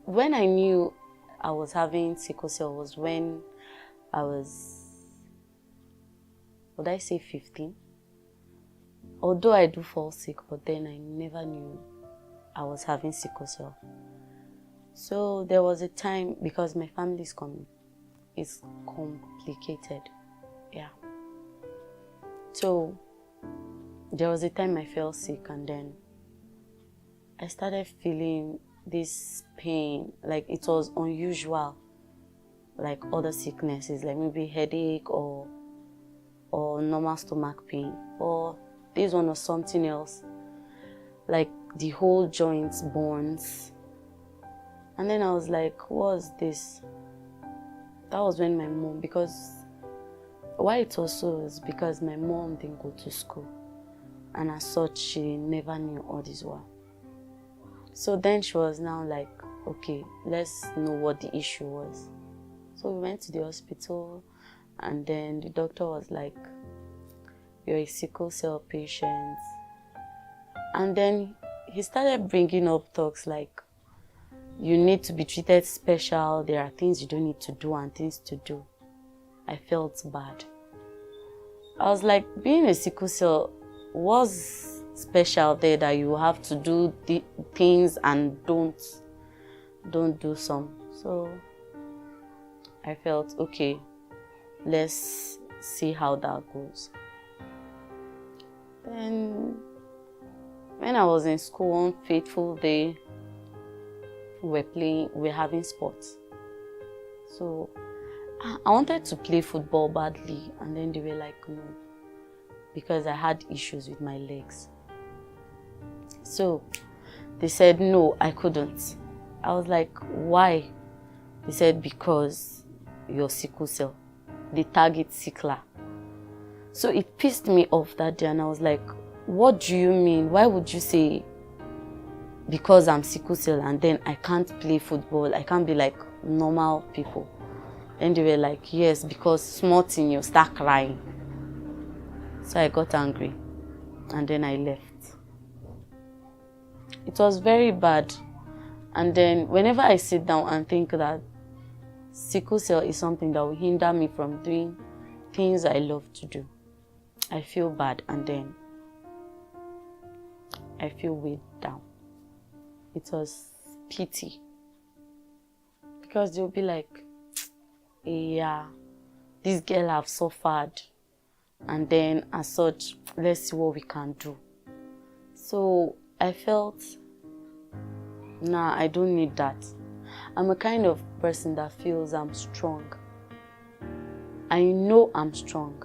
when I knew I was having sickle cell was when I was, would I say 15? Although I do fall sick, but then I never knew I was having sickle cell. So there was a time, because my family is complicated, yeah. So there was a time I fell sick, and then I started feeling this pain, like it was unusual, like other sicknesses, like maybe headache or normal stomach pain, or this one was something else, like the whole joints, bones. And then I was like, what's this? That was when my mom, because why it was so is because my mom didn't go to school, and as such she never knew all this while. So then she was now like, okay, let's know what the issue was. So we went to the hospital, and then the doctor was like, you're a sickle cell patient. And then he started bringing up talks like, you need to be treated special, there are things you don't need to do and things to do. I felt bad. I was like, being a sickle cell was special there that you have to do the things and don't do some. So I felt, okay, let's see how that goes. Then when I was in school, one fateful day, we're having sports. So I wanted to play football badly, and then they were like, no, because I had issues with my legs. So they said, no, I couldn't. I was like, why? They said, because you're sickle cell. They target sickler. So it pissed me off that day, and I was like, what do you mean? Why would you say because I'm sickle cell and then I can't play football, I can't be like normal people? And they were like, yes, because small thing you start crying. So I got angry, and then I left. It was very bad. And then whenever I sit down and think that sickle cell is something that will hinder me from doing things I love to do, I feel bad, and then I feel weighed down. It was pity, because they'll be like, yeah, this girl have suffered, and then as such, let's see what we can do. So I felt, nah, I don't need that. I'm a kind of person that feels I'm strong. I know I'm strong.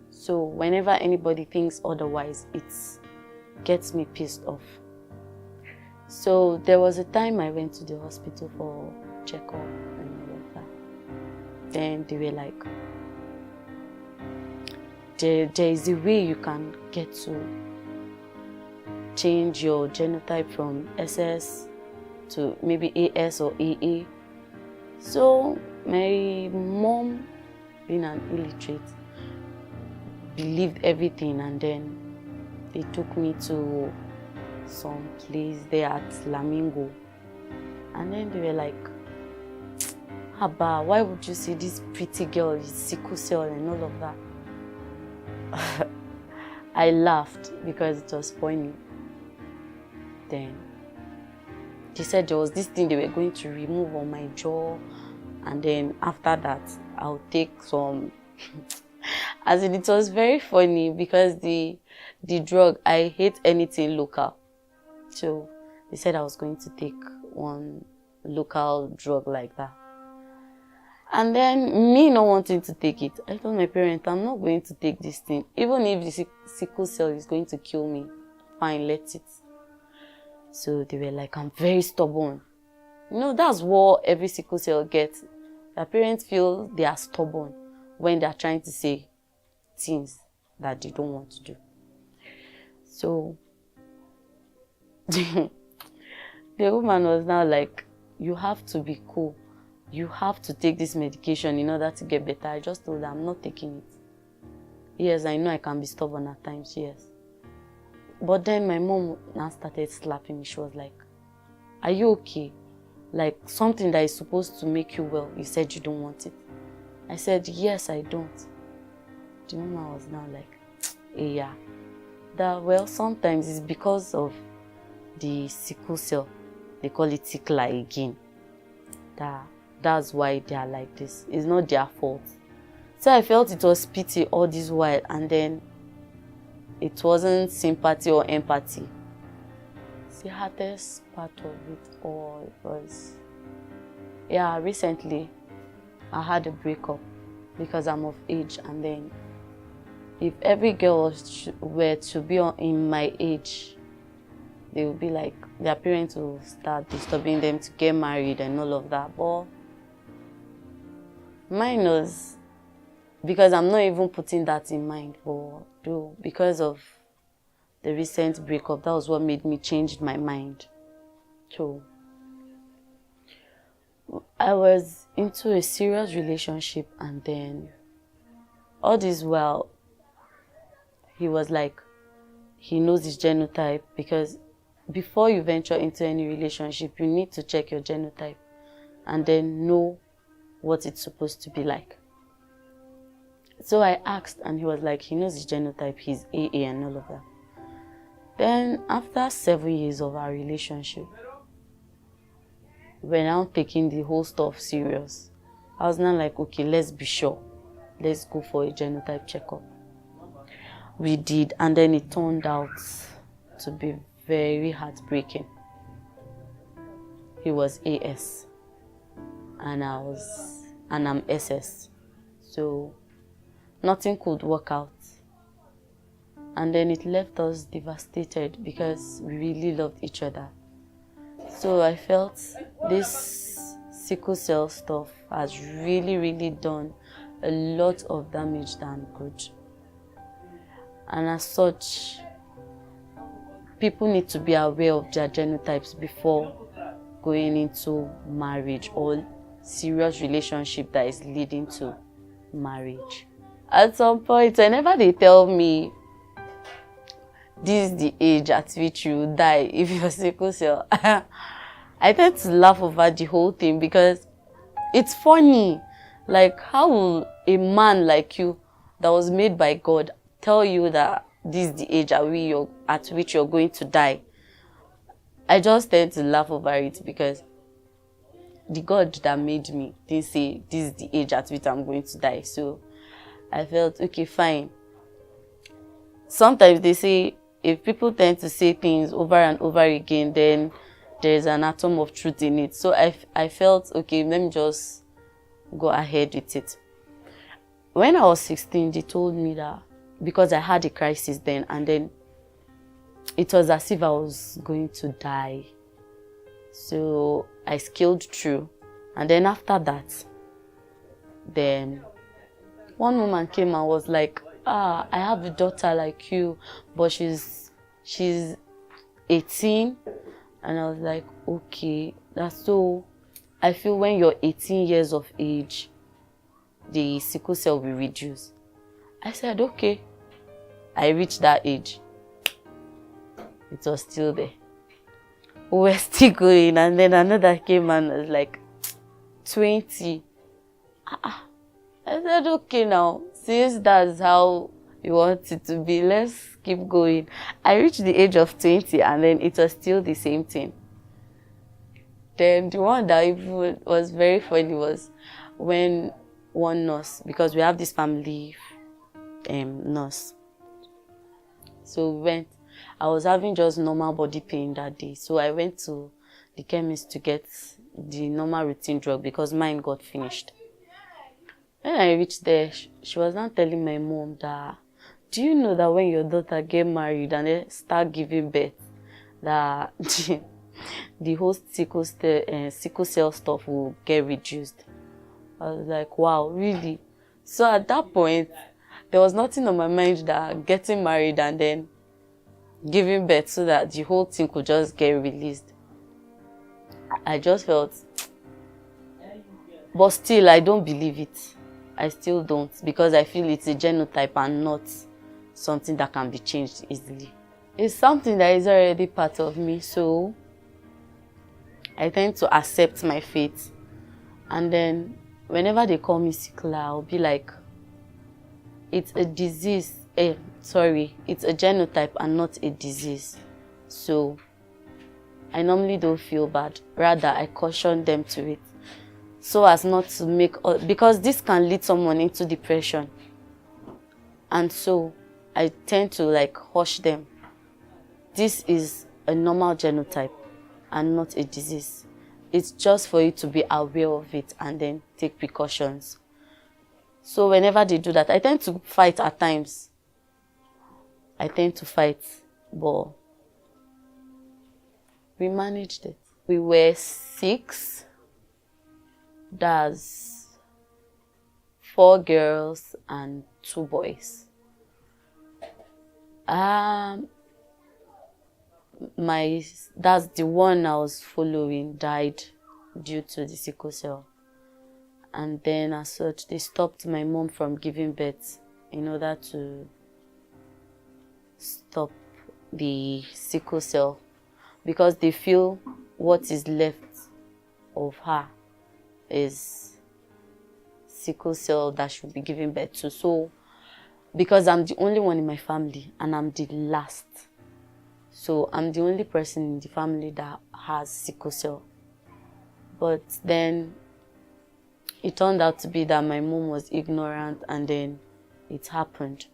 So whenever anybody thinks otherwise, it gets me pissed off. So there was a time I went to the hospital for checkup and all of that. Then they were like, there is a way you can get to change your genotype from SS to maybe AS or AA. So my mom, being an illiterate, believed everything, and then they took me to some place there at Flamingo, and then they were like, Haba, why would you say this pretty girl is sickle cell and all of that? I laughed because it was funny. Then they said there was this thing they were going to remove on my jaw, and then after that I'll take some as in, it was very funny because the drug, I hate anything local. So they said I was going to take one local drug like that. And then me not wanting to take it, I told my parents, I'm not going to take this thing. Even if the sickle cell is going to kill me, fine, let it. So they were like, I'm very stubborn. You know, that's what every sickle cell gets. Their parents feel they are stubborn when they are trying to say things that they don't want to do. So the woman was now like, you have to be cool. You have to take this medication in order to get better. I just told her I'm not taking it. Yes, I know I can be stubborn at times, yes. But then my mom now started slapping me. She was like, are you okay? like something that is supposed to make you well, you said you don't want it. I said, yes, I don't. The woman was now like, yeah. That, well, sometimes it's because of the sickle cell. They call it sickle again. That's why they are like this. It's not their fault. So I felt it was pity all this while, and then it wasn't sympathy or empathy. The hardest part of it all was, yeah, recently I had a breakup because I'm of age, and then if every girl were to be in my age, they would be like, their parents will start disturbing them to get married and all of that. But mine was, because I'm not even putting that in mind, but because of the recent breakup, that was what made me change my mind. So I was into a serious relationship, and then all this while he was like, he knows his genotype, because before you venture into any relationship, you need to check your genotype and then know what it's supposed to be like. So I asked, and he was like, he knows his genotype, he's AA and all of that. Then after 7 years of our relationship, we're now taking the whole stuff serious. I was now like, okay, let's be sure. Let's go for a genotype checkup. We did, and then it turned out to be very heartbreaking. He was AS, and I'm SS. So nothing could work out. And then it left us devastated because we really loved each other. So I felt this sickle cell stuff has really, really done a lot of damage than good. And as such, people need to be aware of their genotypes before going into marriage or serious relationship that is leading to marriage. At some point, whenever they tell me this is the age at which you die if you're sickle cell, I tend to laugh over the whole thing because it's funny. Like, how will a man like you that was made by God tell you that this is the age at which you're going to die? I just tend to laugh over it because the God that made me didn't say this is the age at which I'm going to die. So I felt, okay, fine. Sometimes they say if people tend to say things over and over again, then there's an atom of truth in it. So I felt, okay, let me just go ahead with it. When I was 16, they told me that, because I had a crisis then, and then it was as if I was going to die. So I scaled through. And then after that, then one woman came and was like, I have a daughter like you, but she's 18. And I was like, okay, that's so. I feel when you're 18 years of age, the sickle cell will reduce. I said, okay. I reached that age. It was still there. We were still going, and then another came and was like, 20. I said, okay now, since that's how you want it to be, let's keep going. I reached the age of 20, and then it was still the same thing. Then the one that even was very funny was when one nurse, because we have this family nurse. So we went. I was having just normal body pain that day. So I went to the chemist to get the normal routine drug because mine got finished. When I reached there, she was now telling my mom that, do you know that when your daughter get married and they start giving birth, that the whole sickle cell stuff will get reduced? I was like, wow, really? So at that point, there was nothing on my mind that getting married and then giving birth so that the whole thing could just get released. I just felt, but still, I don't believe it. I still don't, because I feel it's a genotype and not something that can be changed easily. It's something that is already part of me, so I tend to accept my fate. And then whenever they call me sickler, I'll be like, it's a disease. It's a genotype and not a disease. So I normally don't feel bad. Rather, I caution them to it, so as not to make, because this can lead someone into depression. And so I tend to like hush them. This is a normal genotype and not a disease. It's just for you to be aware of it and then take precautions. So whenever they do that, I tend to fight at times. But we managed it. We were 6. That's 4 girls and 2 boys. That's the one I was following died due to the sickle cell. And then as such, they stopped my mom from giving birth in order to stop the sickle cell, because they feel what is left of her is sickle cell that should be given birth to. So because I'm the only one in my family and I'm the last, so I'm the only person in the family that has sickle cell. But then it turned out to be that my mom was ignorant and then it happened.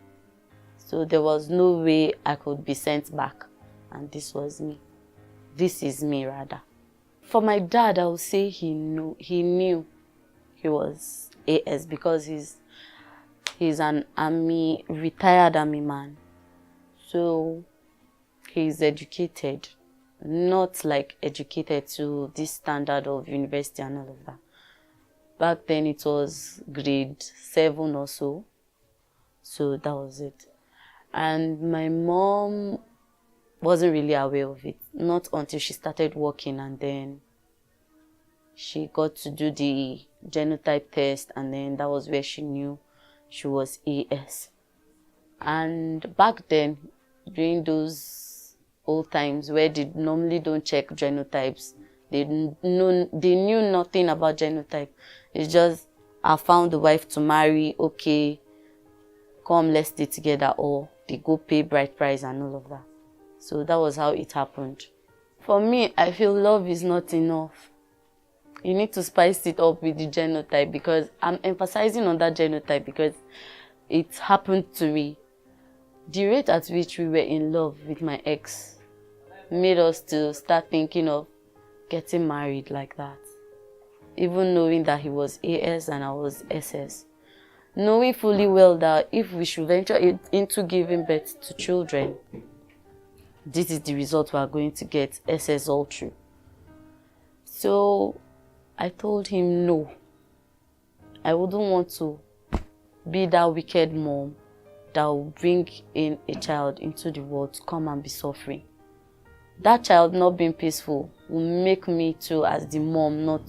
So there was no way I could be sent back, and this was me. This is me, rather. For my dad, I would say he knew he was AS, because he's an retired army man. So he's educated, not like educated to this standard of university and all of that. Back then it was grade 7 or so. So that was it. And my mom wasn't really aware of it, not until she started working, and then she got to do the genotype test, and then that was where she knew she was AS. And back then, during those old times where they normally don't check genotypes, they knew nothing about genotype. It's just, I found the wife to marry, okay, come, let's stay together, or they go pay bride price and all of that. So that was how it happened. For me, I feel love is not enough. You need to spice it up with the genotype, because I'm emphasizing on that genotype because it happened to me. The rate at which we were in love with my ex made us to start thinking of getting married like that. Even knowing that he was AS and I was SS. Knowing fully well that if we should venture into giving birth to children, this is the result we are going to get, SS all through. So I told him no. I wouldn't want to be that wicked mom that will bring in a child into the world to come and be suffering. That child not being peaceful will make me too, as the mom, not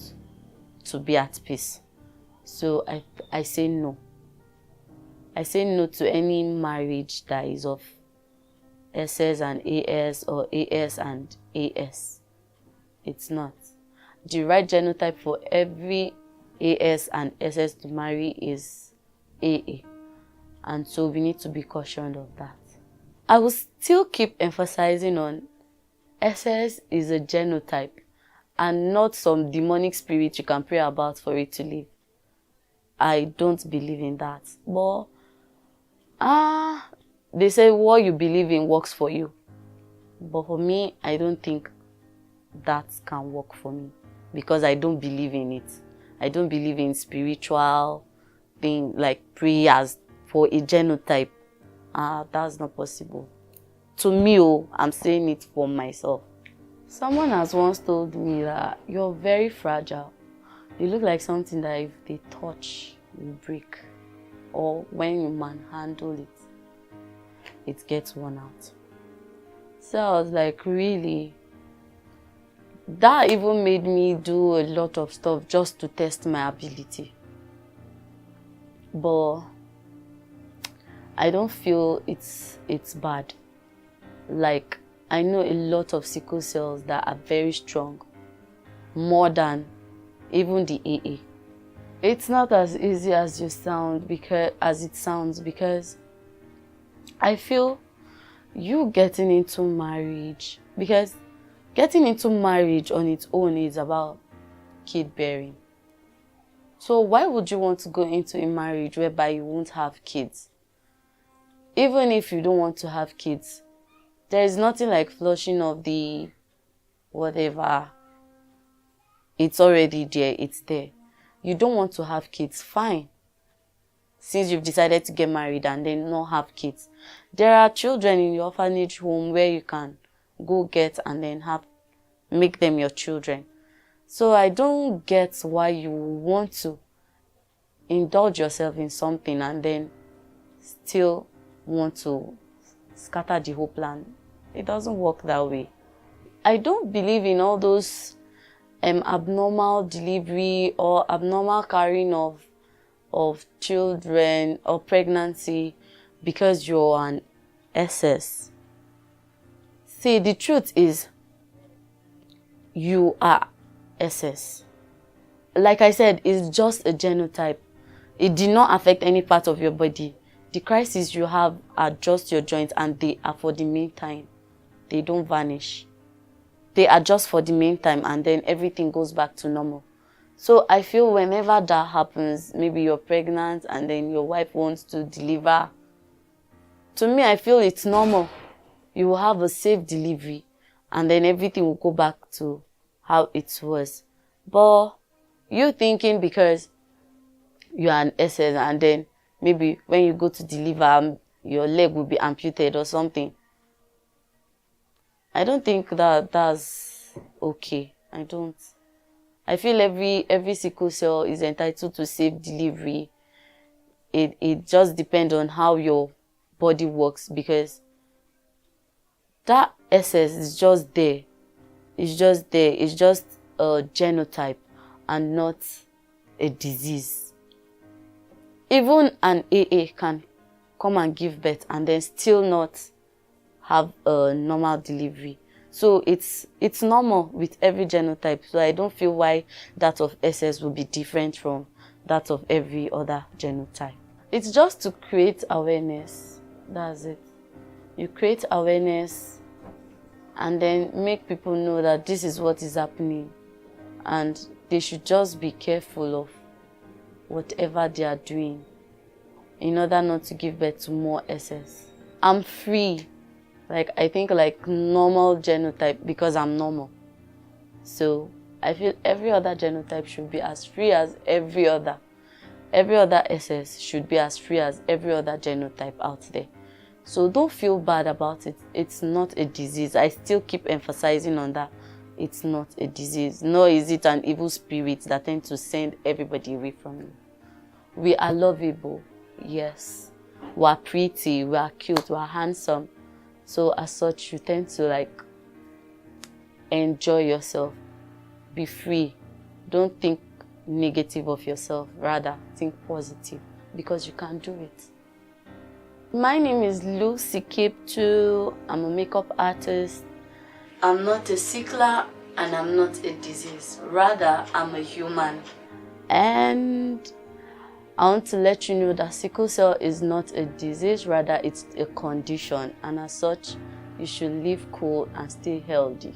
to be at peace. So I say no. I say no to any marriage that is of SS and AS or AS and AS. It's not. The right genotype for every AS and SS to marry is AA. And so we need to be cautioned of that. I will still keep emphasizing on SS is a genotype and not some demonic spirit you can pray about for it to live. I don't believe in that. But they say what you believe in works for you. But for me, I don't think that can work for me, because I don't believe in it. I don't believe in spiritual thing like prayers for a genotype. That's not possible. To me, I'm saying it for myself. Someone has once told me that you're very fragile. You look like something that if they touch, you break. Or when you manhandle it, it gets worn out. So I was like, really? That even made me do a lot of stuff just to test my ability. But I don't feel it's bad. Like, I know a lot of sickle cells that are very strong. more than even the AA. It's not as easy as it sounds because I feel you getting into marriage, because getting into marriage on its own is about kid bearing. So why would you want to go into a marriage whereby you won't have kids? Even if you don't want to have kids, there is nothing like flushing of the whatever. It's already there, it's there. You don't want to have kids, fine. Since you've decided to get married and then not have kids. There are children in your orphanage home where you can go get and then make them your children. So I don't get why you want to indulge yourself in something and then still want to scatter the whole plan. It doesn't work that way. I don't believe in all those abnormal delivery or abnormal carrying of children or pregnancy because you're an SS. See, the truth is you are SS. Like I said, it's just a genotype. It did not affect any part of your body. The crises you have are just your joints, and they are for the meantime. They don't vanish. They are just for the meantime, and then everything goes back to normal. So I feel whenever that happens, maybe you're pregnant and then your wife wants to deliver, to me, I feel it's normal. You will have a safe delivery and then everything will go back to how it was. But you thinking because you're an SS and then maybe when you go to deliver, your leg will be amputated or something. I don't think that's okay. I don't. I feel every sickle cell is entitled to safe delivery. It just depends on how your body works, because that SS is just there. It's just there. It's just a genotype and not a disease. Even an AA can come and give birth and then still not have a normal delivery. So it's normal with every genotype. So I don't feel why that of SS will be different from that of every other genotype. It's just to create awareness. That's it. You create awareness and then make people know that this is what is happening. And they should just be careful of whatever they are doing in order not to give birth to more SS. I'm free. Like, I think like normal genotype because I'm normal. So I feel every other genotype should be as free as every other. Every other SS should be as free as every other genotype out there. So don't feel bad about it. It's not a disease. I still keep emphasizing on that. It's not a disease. Nor is it an evil spirit that tends to send everybody away from you. We are lovable, yes. We are pretty, we are cute, we are handsome. So as such, you tend to like enjoy yourself. Be free. Don't think negative of yourself. Rather, think positive because you can do it. My name is Lucy Kiptu. I'm a makeup artist. I'm not a sickler and I'm not a disease. Rather, I'm a human. And I want to let you know that sickle cell is not a disease, rather it's a condition, and as such, you should live cool and stay healthy.